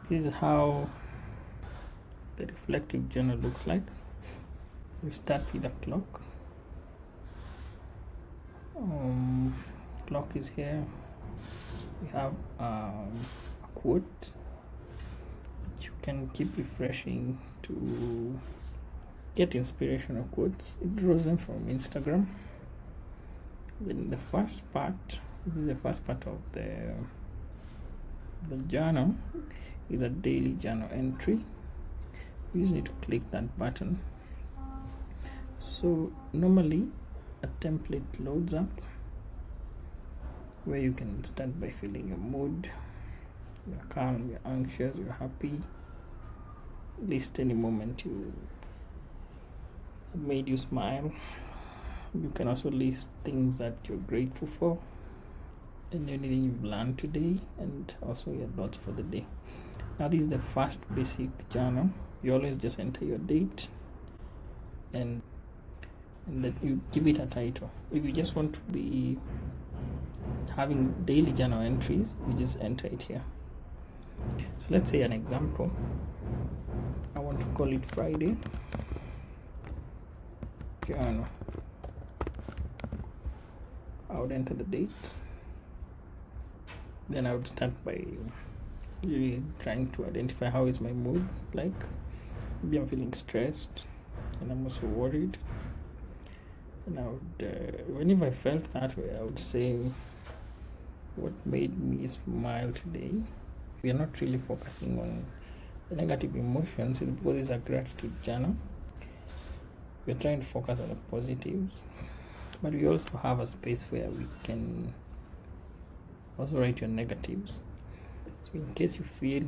This is how the reflective journal looks like. We start with a clock. Clock is here. We have a quote which you can keep refreshing to get inspirational quotes. It draws them from Instagram. Then the first part, this is the first part of the journal, is a daily journal entry. You just need to click that button. So normally a template loads up where you can start by filling your mood. You're calm, you're anxious, you're happy. List any moment you made you smile. You can also list things that you're grateful for and anything you've learned today, and also your thoughts for the day. Now this is the first basic journal. You always just enter your date and then you give it a title. If you just want to be having daily journal entries, you just enter it here. So let's say an example, I want to call it Friday journal. I would enter the date. Then I would start by really trying to identify how is my mood like. Maybe I'm feeling stressed and I'm also worried. And I would, whenever I felt that way, I would say what made me smile today. We are not really focusing on the negative emotions. It's because it's a gratitude journal. We're trying to focus on the positives, but we also have a space where we can also write your negatives. So in case you feel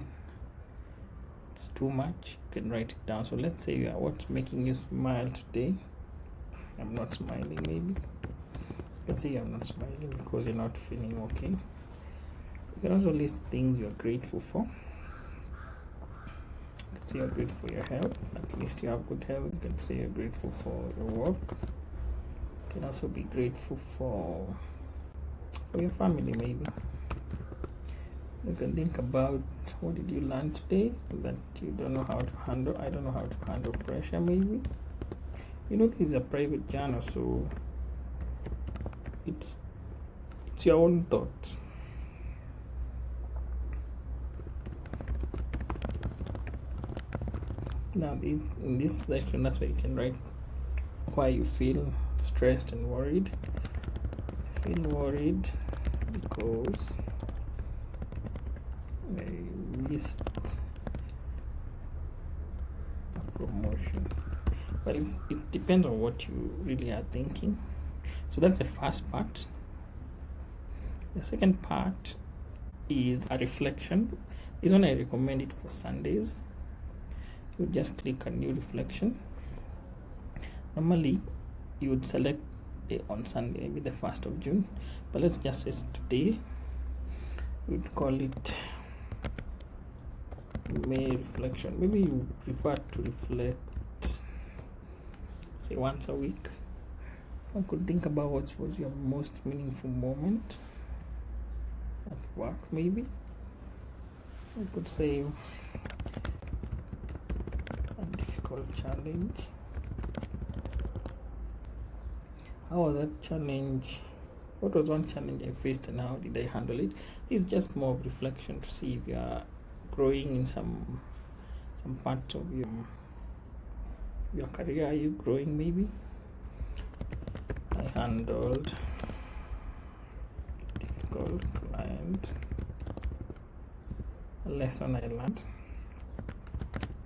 it's too much, you can write it down. So let's say what's making you smile today. I'm not smiling, maybe. You can say I'm not smiling because you're not feeling okay. You can also list things you're grateful for. You can say you're grateful for your health. At least you have good health. You can say you're grateful for your work. You can also be grateful for your family, maybe. You can think about what did you learn today that you don't know how to handle. I don't know how to handle pressure, maybe. This is a private journal, so it's your own thoughts. Now in this section, that's where you can write why you feel stressed and worried. I feel worried because I missed a promotion. Well, it depends on what you really are thinking. So that's the first part. The second part is a reflection. This one I recommend it for Sundays. You would just click a new reflection. Normally you would select on Sunday, maybe the 1st of June, but let's just say today. We would call it May reflection. Maybe you prefer to reflect say once a week. I could think about what was your most meaningful moment at work, maybe. I could say a difficult challenge. How was that challenge? What was one challenge I faced and how did I handle it? It's just more of reflection to see if you are growing in some part of your career. Are you growing, maybe? I handled difficult client. A lesson I learned.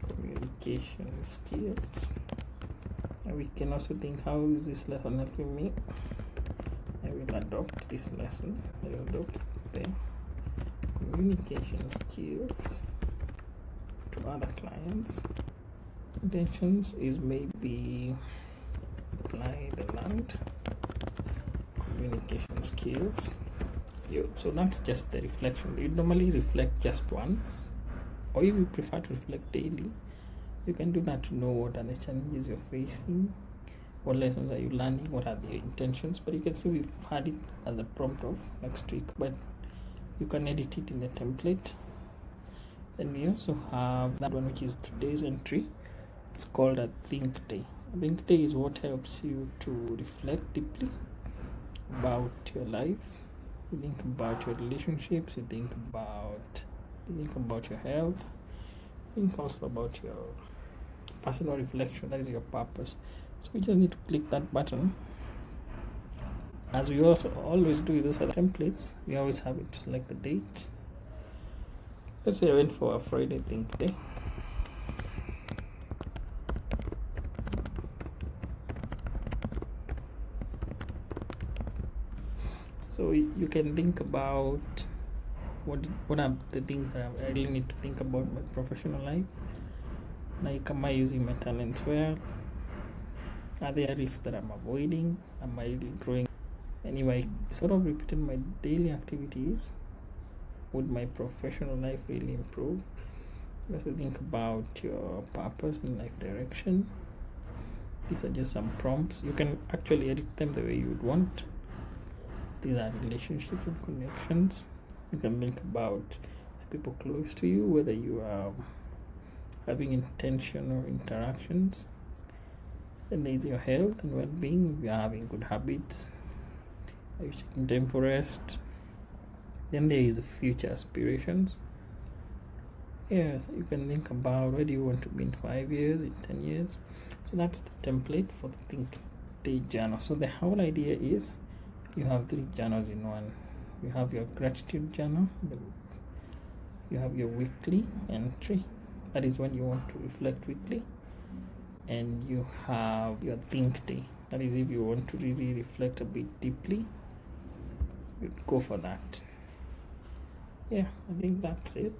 Communication skills. And we can also think, how is this lesson helping me? I will adopt this lesson. I will adopt the communication skills to other clients. Intentions is maybe apply the learned communication skills. So that's just the reflection. You normally reflect just once, or if you prefer to reflect daily, you can do that to know what are the challenges you're facing, what lessons are you learning, what are the intentions. But you can see we've had it as a prompt of next week, but you can edit it in the template Then we also have that one, which is today's entry. It's called a think day. A think day is what helps you to reflect deeply about your life. You think about your relationships. You think about your health. You think also about your personal reflection. That is your purpose. So you just need to click that button. As we also always do with those other templates, we always have it to select the date. Let's say I went for a Friday think day. So you can think about what are the things that I really need to think about in my professional life. Like, am I using my talents well? Are there risks that I'm avoiding? Am I really growing? And if I sort of repeated my daily activities, would my professional life really improve? You have to think about your purpose and life direction. These are just some prompts. You can actually edit them the way you would want. These are relationships and connections. You can think about the people close to you, whether you are having intentional interactions. Then there's your health and well-being. If you are having good habits, are you taking time for rest? Then there is the future aspirations. Yes, you can think about where do you want to be in 5 years, in 10 years. So that's the template for the Think Day journal. So the whole idea is you have 3 journals in one. You have your gratitude journal, you have your weekly entry, that is when you want to reflect weekly, and you have your think day, that is if you want to really reflect a bit deeply, you go for that. Yeah, I think that's it.